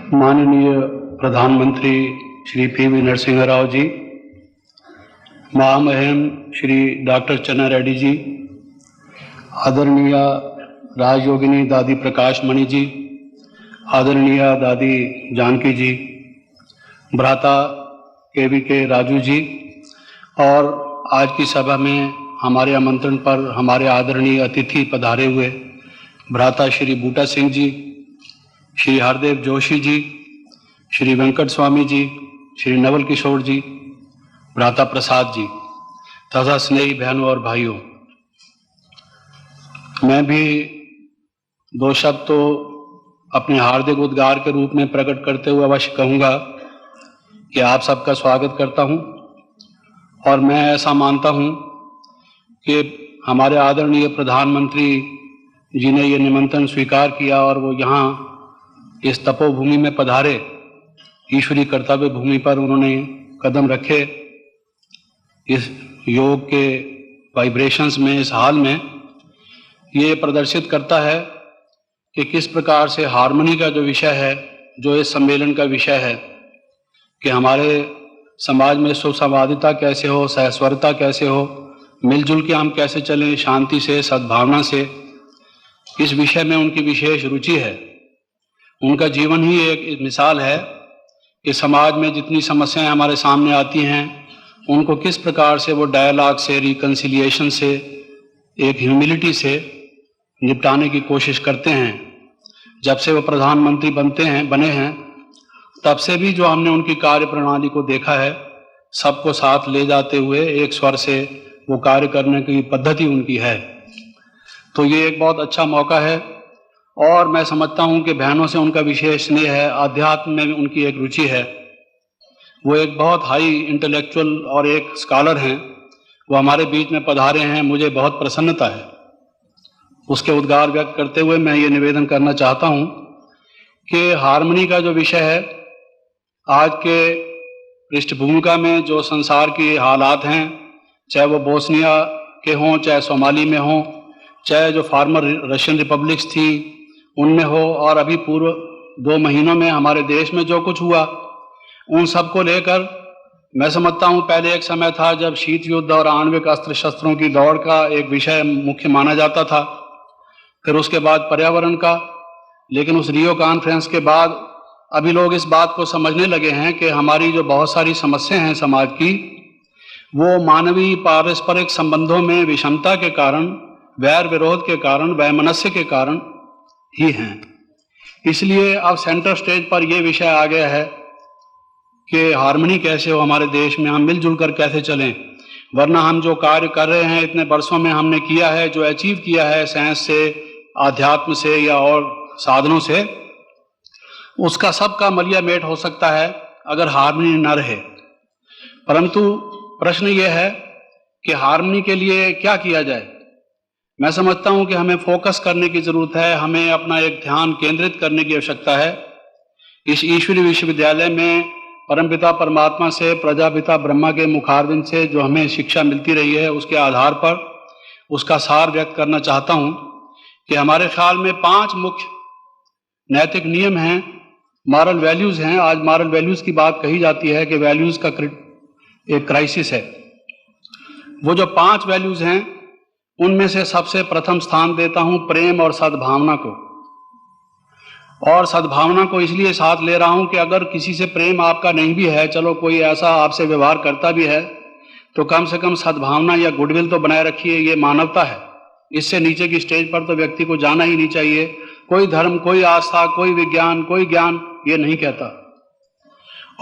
माननीय प्रधानमंत्री श्री पी.वी. नरसिंह राव जी, महामहिम श्री डॉक्टर चन्ना रेड्डी जी, आदरणीय राजयोगिनी दादी प्रकाश मणि जी, आदरणीय दादी जानकी जी, भ्राता के राजू जी, और आज की सभा में हमारे आमंत्रण पर हमारे आदरणीय अतिथि पधारे हुए भ्राता श्री बूटा सिंह जी, श्री हरदेव जोशी जी, श्री वेंकट स्वामी जी, श्री नवल किशोर जी, भ्राता प्रसाद जी तथा स्नेही बहनों और भाइयों, मैं भी दो शब्द तो अपने हार्दिक उद्गार के रूप में प्रकट करते हुए अवश्य कहूँगा कि आप सबका स्वागत करता हूँ। और मैं ऐसा मानता हूँ कि हमारे आदरणीय प्रधानमंत्री जी ने ये निमंत्रण स्वीकार किया और वो यहाँ इस तपोभूमि में पधारे, ईश्वरीय कर्तव्य भूमि पर उन्होंने कदम रखे। इस योग के वाइब्रेशंस में, इस हाल में, ये प्रदर्शित करता है कि किस प्रकार से हार्मनी का जो विषय है, जो इस सम्मेलन का विषय है, कि हमारे समाज में सुसंवादिता कैसे हो, सहस्वरता कैसे हो, मिलजुल के हम कैसे चलें शांति से, सद्भावना से, इस विषय में उनकी विशेष रुचि है। उनका जीवन ही एक मिसाल है कि समाज में जितनी समस्याएं हमारे सामने आती हैं उनको किस प्रकार से वो डायलॉग से, रिकन्सिलिएशन से, एक ह्यूमिलिटी से निपटाने की कोशिश करते हैं। जब से वो प्रधानमंत्री बने हैं तब से भी जो हमने उनकी कार्य प्रणाली को देखा है, सबको साथ ले जाते हुए एक स्वर से वो कार्य करने की पद्धति उनकी है। तो ये एक बहुत अच्छा मौका है और मैं समझता हूँ कि बहनों से उनका विशेष स्नेह है, आध्यात्म में उनकी एक रुचि है। वो एक बहुत हाई इंटेलेक्चुअल और एक स्कॉलर हैं, वो हमारे बीच में पधारे हैं, मुझे बहुत प्रसन्नता है। उसके उद्गार व्यक्त करते हुए मैं ये निवेदन करना चाहता हूँ कि हार्मनी का जो विषय है, आज के पृष्ठभूमिका में जो संसार की हालात हैं, चाहे वो बोस्निया के हों, चाहे सोमाली में हों, चाहे जो फार्मर रशियन रिपब्लिक्स थी उनमें हो, और अभी पूर्व 2 महीनों में हमारे देश में जो कुछ हुआ, उन सब को लेकर मैं समझता हूँ पहले एक समय था जब शीत युद्ध और आणविक अस्त्र शस्त्रों की दौड़ का एक विषय मुख्य माना जाता था, फिर उसके बाद पर्यावरण का, लेकिन उस रियो कॉन्फ्रेंस के बाद अभी लोग इस बात को समझने लगे हैं कि हमारी जो बहुत सारी समस्याएं हैं समाज की, वो मानवीय पारस्परिक संबंधों में विषमता के कारण, वैर विरोध के कारण, वैमनस्य के कारण ही हैं। इसलिए अब सेंटर स्टेज पर यह विषय आ गया है कि हार्मनी कैसे हो हमारे देश में, हम मिलजुल कर कैसे चलें। वरना हम जो कार्य कर रहे हैं, इतने वर्षों में हमने किया है, जो अचीव किया है साइंस से, आध्यात्म से या और साधनों से, उसका सबका मलिया मेट हो सकता है अगर हार्मनी न रहे। परंतु प्रश्न यह है कि हार्मनी के लिए क्या किया जाए। मैं समझता हूं कि हमें फोकस करने की जरूरत है, हमें अपना एक ध्यान केंद्रित करने की आवश्यकता है। इस ईश्वरीय विश्वविद्यालय में परमपिता परमात्मा से, प्रजापिता ब्रह्मा के मुखारविंद से जो हमें शिक्षा मिलती रही है, उसके आधार पर उसका सार व्यक्त करना चाहता हूं कि हमारे ख्याल में 5 मुख्य नैतिक नियम हैं, मॉरल वैल्यूज हैं। आज मॉरल वैल्यूज की बात कही जाती है कि वैल्यूज का एक क्राइसिस है। वो जो 5 वैल्यूज हैं, उनमें से सबसे प्रथम स्थान देता हूं प्रेम और सद्भावना को। और सद्भावना को इसलिए साथ ले रहा हूं कि अगर किसी से प्रेम आपका नहीं भी है, चलो कोई ऐसा आपसे व्यवहार करता भी है, तो कम से कम सद्भावना या गुडविल तो बनाए रखिए, ये मानवता है। इससे नीचे की स्टेज पर तो व्यक्ति को जाना ही नहीं चाहिए। कोई धर्म, कोई आस्था, कोई विज्ञान, कोई ज्ञान ये नहीं कहता।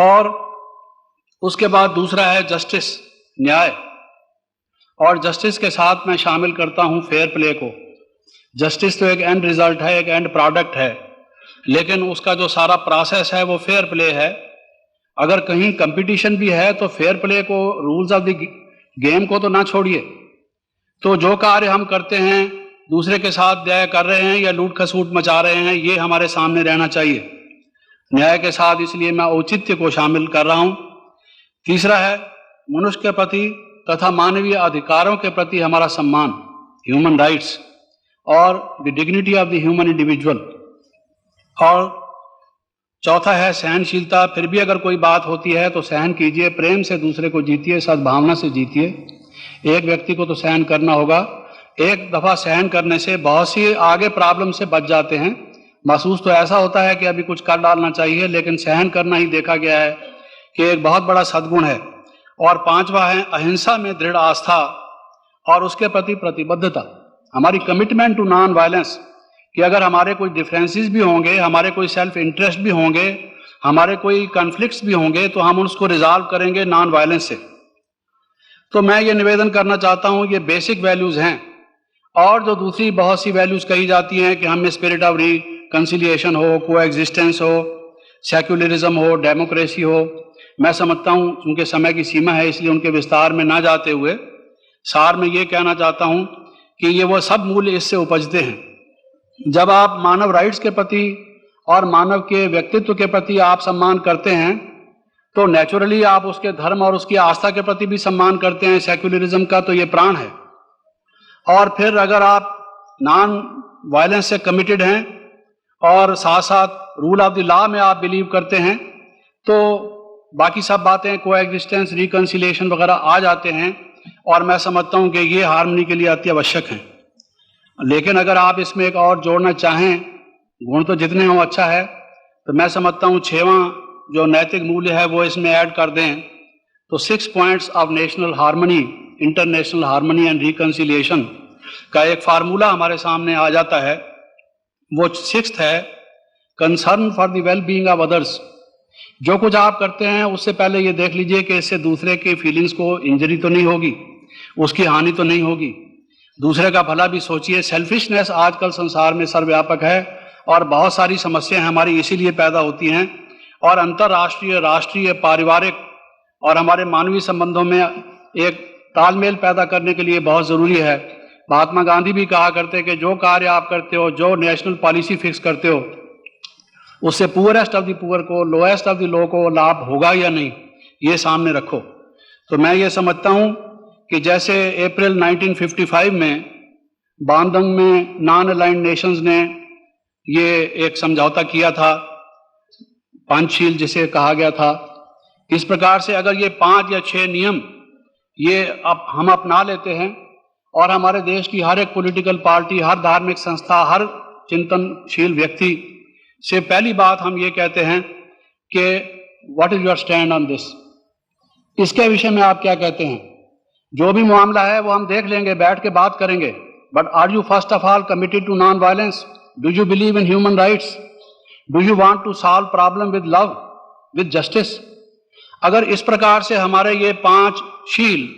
और उसके बाद दूसरा है जस्टिस, न्याय। और जस्टिस के साथ मैं शामिल करता हूं फेयर प्ले को। जस्टिस तो एक एंड रिजल्ट है, एक एंड प्रोडक्ट है, लेकिन उसका जो सारा प्रोसेस है वो फेयर प्ले है। अगर कहीं कंपटीशन भी है तो फेयर प्ले को, रूल्स ऑफ द गेम को तो ना छोड़िए। तो जो कार्य हम करते हैं, दूसरे के साथ न्याय कर रहे हैं या लूट खसूट मचा रहे हैं, ये हमारे सामने रहना चाहिए। न्याय के साथ इसलिए मैं औचित्य को शामिल कर रहा हूं। तीसरा है मनुष्य के प्रति तथा मानवीय अधिकारों के प्रति हमारा सम्मान, ह्यूमन राइट्स, और the dignity of the human individual. और चौथा है सहनशीलता। फिर भी अगर कोई बात होती है तो सहन कीजिए, प्रेम से दूसरे को जीतिए, सद्भावना से जीतिए। एक व्यक्ति को तो सहन करना होगा। एक दफा सहन करने से बहुत सी आगे प्रॉब्लम से बच जाते हैं। महसूस तो ऐसा होता है कि अभी कुछ कर डालना चाहिए, लेकिन सहन करना ही देखा गया है कि एक बहुत बड़ा सद्गुण है। और पांचवा है अहिंसा में दृढ़ आस्था और उसके प्रति प्रतिबद्धता, हमारी कमिटमेंट टू नॉन वायलेंस, कि अगर हमारे कोई डिफरेंसेस भी होंगे, हमारे कोई सेल्फ इंटरेस्ट भी होंगे, हमारे कोई कॉन्फ्लिक्ट्स भी होंगे, तो हम उसको रिजॉल्व करेंगे नॉन वायलेंस से। तो मैं ये निवेदन करना चाहता हूँ, ये बेसिक वैल्यूज हैं। और जो दूसरी बहुत सी वैल्यूज कही जाती हैं कि हम स्पिरिट ऑफ रिकंसिलिएशन हो, कोएग्जिस्टेंस हो, सेक्युलरिज्म हो, डेमोक्रेसी हो, मैं समझता हूँ क्योंकि समय की सीमा है इसलिए उनके विस्तार में ना जाते हुए सार में ये कहना चाहता हूँ कि ये वो सब मूल्य इससे उपजते हैं। जब आप मानव राइट्स के प्रति और मानव के व्यक्तित्व के प्रति आप सम्मान करते हैं तो नेचुरली आप उसके धर्म और उसकी आस्था के प्रति भी सम्मान करते हैं। सेक्युलरिज्म का तो ये प्राण है। और फिर अगर आप नॉन वायलेंस से कमिटेड हैं और साथ साथ रूल ऑफ द लॉ में आप बिलीव करते हैं तो बाकी सब बातें कोएग्जिस्टेंस, रिकंसिलिएशन वगैरह आ जाते हैं। और मैं समझता हूं कि ये हार्मनी के लिए अति आवश्यक है। लेकिन अगर आप इसमें एक और जोड़ना चाहें, गुण तो जितने हों अच्छा है, तो मैं समझता हूं छठवां जो नैतिक मूल्य है वो इसमें ऐड कर दें तो 6 points of national harmony, international harmony and reconciliation का एक फार्मूला हमारे सामने आ जाता है। वो 6th है concern for the well being of others. जो कुछ आप करते हैं उससे पहले ये देख लीजिए कि इससे दूसरे की फीलिंग्स को इंजरी तो नहीं होगी, उसकी हानि तो नहीं होगी। दूसरे का भला भी सोचिए। सेल्फिशनेस आजकल संसार में सर्वव्यापक है और बहुत सारी समस्याएं हमारी इसीलिए पैदा होती हैं। और अंतर्राष्ट्रीय, राष्ट्रीय, पारिवारिक और हमारे मानवीय संबंधों में एक तालमेल पैदा करने के लिए बहुत जरूरी है। महात्मा गांधी भी कहा करते कि जो कार्य आप करते हो, जो नेशनल पॉलिसी फिक्स करते हो, उससे पुअरेस्ट ऑफ द पुअर को, लोएस्ट ऑफ द लो को लाभ होगा या नहीं, ये सामने रखो। तो मैं ये समझता हूं कि जैसे अप्रैल 1955 में बांदंग में नॉन अलाइंड नेशंस ने ये एक समझौता किया था, पंचशील जिसे कहा गया था, इस प्रकार से अगर ये 5 या 6 नियम ये अब हम अपना लेते हैं और हमारे देश की हर एक पॉलिटिकल पार्टी, हर धार्मिक संस्था, हर चिंतनशील व्यक्ति से पहली बात हम ये कहते हैं कि what is your stand on this, इसके विषय में आप क्या कहते हैं। जो भी मामला है वो हम देख लेंगे, बैठ के बात करेंगे, but are you first of all committed to non violence? Do you believe in human rights? Do you want to solve problem with love, with justice? अगर इस प्रकार से हमारे ये 5 शील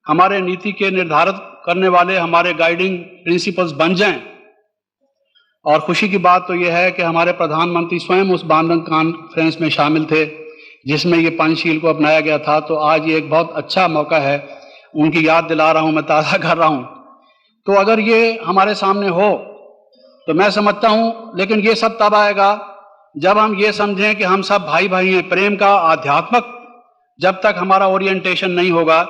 हमारे नीति के निर्धारित करने वाले हमारे गाइडिंग प्रिंसिपल्स बन जाएं, और खुशी की बात तो यह है कि हमारे प्रधानमंत्री स्वयं उस बांदंग कॉन्फ्रेंस में शामिल थे जिसमें ये पंचशील को अपनाया गया था। तो आज ये एक बहुत अच्छा मौका है, उनकी याद दिला रहा हूं, मैं ताज़ा कर रहा हूं। तो अगर ये हमारे सामने हो तो मैं समझता हूं, लेकिन ये सब तब आएगा जब हम ये समझें कि हम सब भाई भाई हैं। प्रेम का आध्यात्मक जब तक हमारा ओरिएंटेशन नहीं होगा,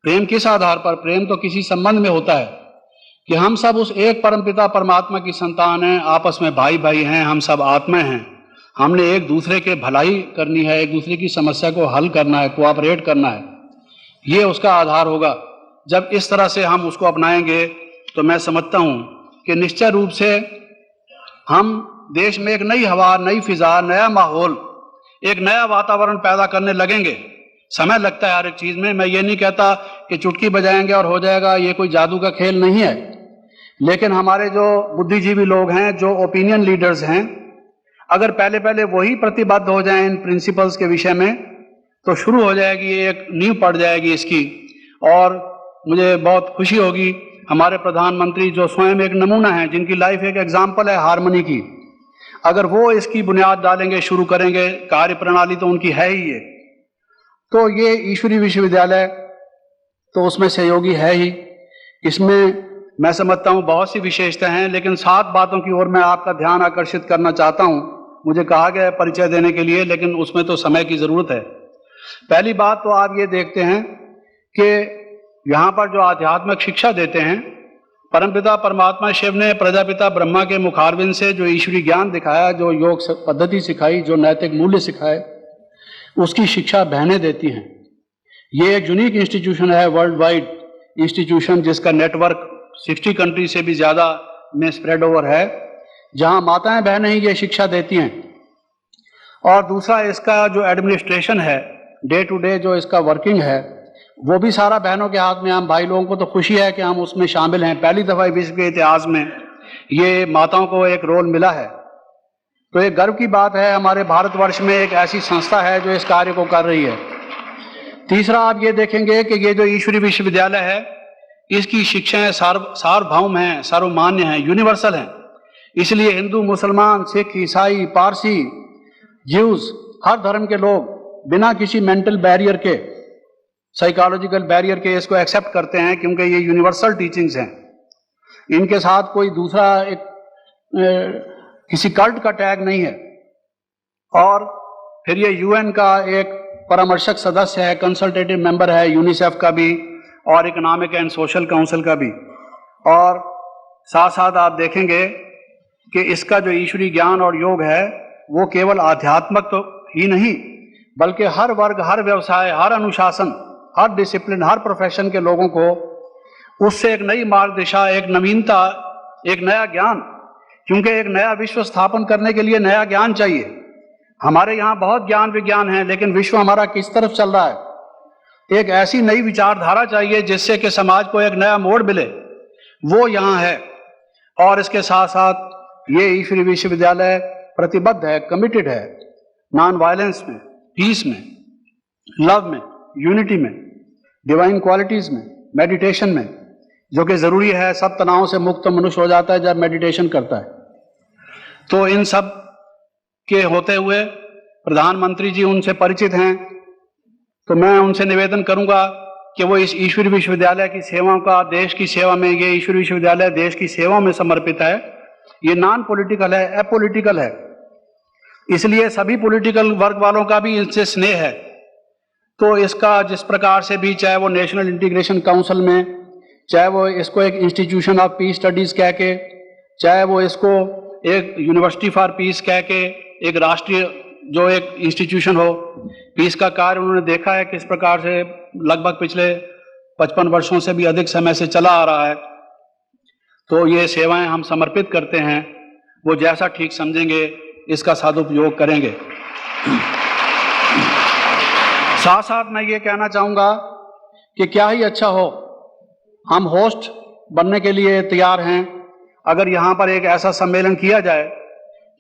प्रेम किस आधार पर? प्रेम तो किसी संबंध में होता है कि हम सब उस एक परमपिता परमात्मा की संतान हैं, आपस में भाई भाई हैं, हम सब आत्मा हैं। हमने एक दूसरे के भलाई करनी है, एक दूसरे की समस्या को हल करना है, कोऑपरेट करना है, ये उसका आधार होगा। जब इस तरह से हम उसको अपनाएंगे तो मैं समझता हूं कि निश्चय रूप से हम देश में एक नई हवा, नई फिजा, नया माहौल, एक नया वातावरण पैदा करने लगेंगे। समय लगता है हर एक चीज में। मैं ये नहीं कहता कि चुटकी बजाएंगे और हो जाएगा, ये कोई जादू का खेल नहीं है। लेकिन हमारे जो बुद्धिजीवी लोग हैं, जो ओपिनियन लीडर्स हैं, अगर पहले पहले वही प्रतिबद्ध हो जाएं इन प्रिंसिपल्स के विषय में तो शुरू हो जाएगी, एक नींव पड़ जाएगी इसकी। और मुझे बहुत खुशी होगी हमारे प्रधानमंत्री जो स्वयं एक नमूना है, जिनकी लाइफ एक एग्जाम्पल है हार्मनी की, अगर वो इसकी बुनियाद डालेंगे, शुरू करेंगे, कार्य प्रणाली तो उनकी है ही ये। तो ये ईश्वरीय विश्वविद्यालय तो उसमें सहयोगी है ही। इसमें मैं समझता हूँ बहुत सी विशेषता हैं, लेकिन 7 बातों की ओर मैं आपका ध्यान आकर्षित करना चाहता हूँ। मुझे कहा गया है परिचय देने के लिए, लेकिन उसमें तो समय की जरूरत है। पहली बात तो आप ये देखते हैं कि यहाँ पर जो आध्यात्मिक शिक्षा देते हैं परमपिता परमात्मा शिव ने प्रजापिता ब्रह्मा के मुखारविंद से जो ईश्वरी ज्ञान दिखाया, जो योग पद्धति सिखाई, जो नैतिक मूल्य सिखाए, उसकी शिक्षा बहनें देती हैं। ये एक यूनिक इंस्टीट्यूशन है, वर्ल्ड वाइड इंस्टीट्यूशन, जिसका नेटवर्क 60 कंट्री से भी ज़्यादा में स्प्रेड ओवर है, जहां माताएं बहनें ही ये शिक्षा देती हैं। और दूसरा, इसका जो एडमिनिस्ट्रेशन है, डे टू डे जो इसका वर्किंग है, वो भी सारा बहनों के हाथ में। हम भाई लोगों को तो खुशी है कि हम उसमें शामिल हैं। पहली दफ़ा विश्व के इतिहास में ये माताओं को एक रोल मिला है, तो एक गर्व की बात है। हमारे भारतवर्ष में एक ऐसी संस्था है जो इस कार्य को कर रही है। तीसरा, आप ये देखेंगे कि ये जो ईश्वरी विश्वविद्यालय है, इसकी शिक्षाएं सार्वभौम हैं, सर्वमान्य हैं, यूनिवर्सल हैं। इसलिए हिंदू, मुसलमान, सिख, ईसाई, पारसी, ज्यूज, हर धर्म के लोग बिना किसी मेंटल बैरियर के, साइकोलॉजिकल बैरियर के इसको एक्सेप्ट करते हैं, क्योंकि ये यूनिवर्सल टीचिंग्स हैं। इनके साथ कोई दूसरा किसी कल्ट का टैग नहीं है। और फिर ये यूएन का एक परामर्शक सदस्य है, कंसल्टेटिव मेंबर है, यूनिसेफ का भी और इकोनॉमिक एंड सोशल काउंसिल का भी। और साथ साथ आप देखेंगे कि इसका जो ईश्वरी ज्ञान और योग है, वो केवल आध्यात्मिक तो ही नहीं, बल्कि हर वर्ग, हर व्यवसाय, हर अनुशासन, हर डिसिप्लिन, हर प्रोफेशन के लोगों को उससे एक नई मार्ग दिशा, एक नवीनता, एक नया ज्ञान, क्योंकि एक नया विश्व स्थापन करने के लिए नया ज्ञान चाहिए। हमारे यहाँ बहुत ज्ञान विज्ञान है, लेकिन विश्व हमारा किस तरफ चल रहा है? एक ऐसी नई विचारधारा चाहिए जिससे कि समाज को एक नया मोड़ मिले, वो यहाँ है। और इसके साथ साथ ये ईश्वरी विश्वविद्यालय प्रतिबद्ध है, कमिटेड है नॉन वायलेंस में, पीस में, लव में, यूनिटी में, डिवाइन क्वालिटीज में, मेडिटेशन में, जो कि जरूरी है। सब तनावों से मुक्त मनुष्य हो जाता है जब मेडिटेशन करता है। तो इन सब के होते हुए प्रधानमंत्री जी उनसे परिचित हैं, तो मैं उनसे निवेदन करूंगा कि वो इस ईश्वरी विश्वविद्यालय की सेवाओं का, देश की सेवा में, ये ईश्वरी विश्वविद्यालय देश की सेवा में समर्पित है। ये नॉन पॉलिटिकल है, अपॉलिटिकल है, इसलिए सभी पॉलिटिकल वर्ग वालों का भी इनसे स्नेह है। तो इसका जिस प्रकार से भी, चाहे वो नेशनल इंटीग्रेशन काउंसिल में, चाहे वो इसको एक इंस्टीट्यूशन ऑफ पीस स्टडीज कह के, चाहे वो इसको एक यूनिवर्सिटी फॉर पीस कह के, एक राष्ट्रीय जो एक इंस्टीट्यूशन हो, पीस का कार्य उन्होंने देखा है किस प्रकार से लगभग पिछले 55 वर्षों से भी अधिक समय से चला आ रहा है। तो ये सेवाएं हम समर्पित करते हैं, वो जैसा ठीक समझेंगे इसका सदुपयोग करेंगे। साथ साथ मैं ये कहना चाहूँगा कि क्या ही अच्छा हो, हम होस्ट बनने के लिए तैयार हैं। अगर यहाँ पर एक ऐसा सम्मेलन किया जाए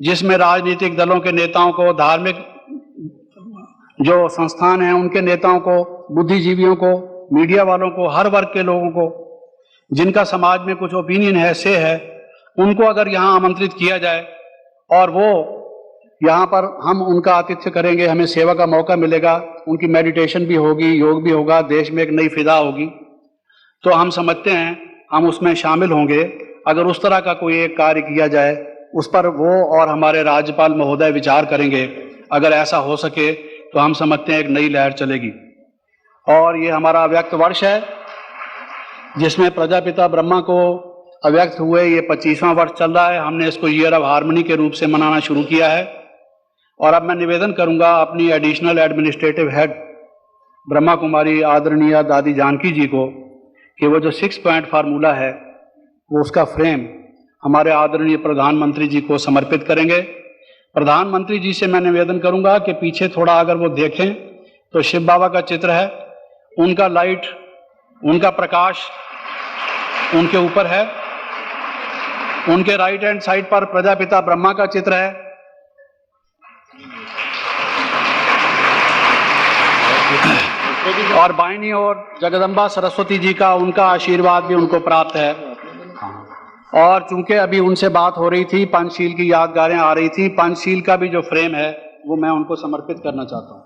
जिसमें राजनीतिक दलों के नेताओं को, धार्मिक जो संस्थान हैं उनके नेताओं को, बुद्धिजीवियों को, मीडिया वालों को, हर वर्ग के लोगों को जिनका समाज में कुछ ओपिनियन है, से है, उनको अगर यहाँ आमंत्रित किया जाए और वो यहाँ पर हम उनका आतिथ्य करेंगे, हमें सेवा का मौका मिलेगा, उनकी मेडिटेशन भी होगी, योग भी होगा, देश में एक नई फिदा होगी, तो हम समझते हैं हम उसमें शामिल होंगे। अगर उस तरह का कोई एक कार्य किया जाए, उस पर वो और हमारे राज्यपाल महोदय विचार करेंगे। अगर ऐसा हो सके तो हम समझते हैं एक नई लहर चलेगी। और ये हमारा अव्यक्त वर्ष है, जिसमें प्रजापिता ब्रह्मा को अव्यक्त हुए ये 25वां वर्ष चल रहा है। हमने इसको ईयर ऑफ हार्मनी के रूप से मनाना शुरू किया है। और अब मैं निवेदन करूंगा अपनी additional administrative head Brahma Kumari आदरणीय दादी जानकी जी को कि वो जो 6 पॉइंट फार्मूला है, वो उसका फ्रेम हमारे आदरणीय प्रधानमंत्री जी को समर्पित करेंगे। प्रधानमंत्री जी से मैं निवेदन करूंगा कि पीछे थोड़ा अगर वो देखें तो शिव बाबा का चित्र है, उनका लाइट, उनका प्रकाश उनके ऊपर है। उनके राइट हैंड साइड पर प्रजापिता ब्रह्मा का चित्र है। और बाईं ओर जगदम्बा सरस्वती जी का, उनका आशीर्वाद भी उनको प्राप्त है। और चूंकि अभी उनसे बात हो रही थी, पंचशील की यादगारें आ रही थी, पंचशील का भी जो फ्रेम है वो मैं उनको समर्पित करना चाहता हूँ।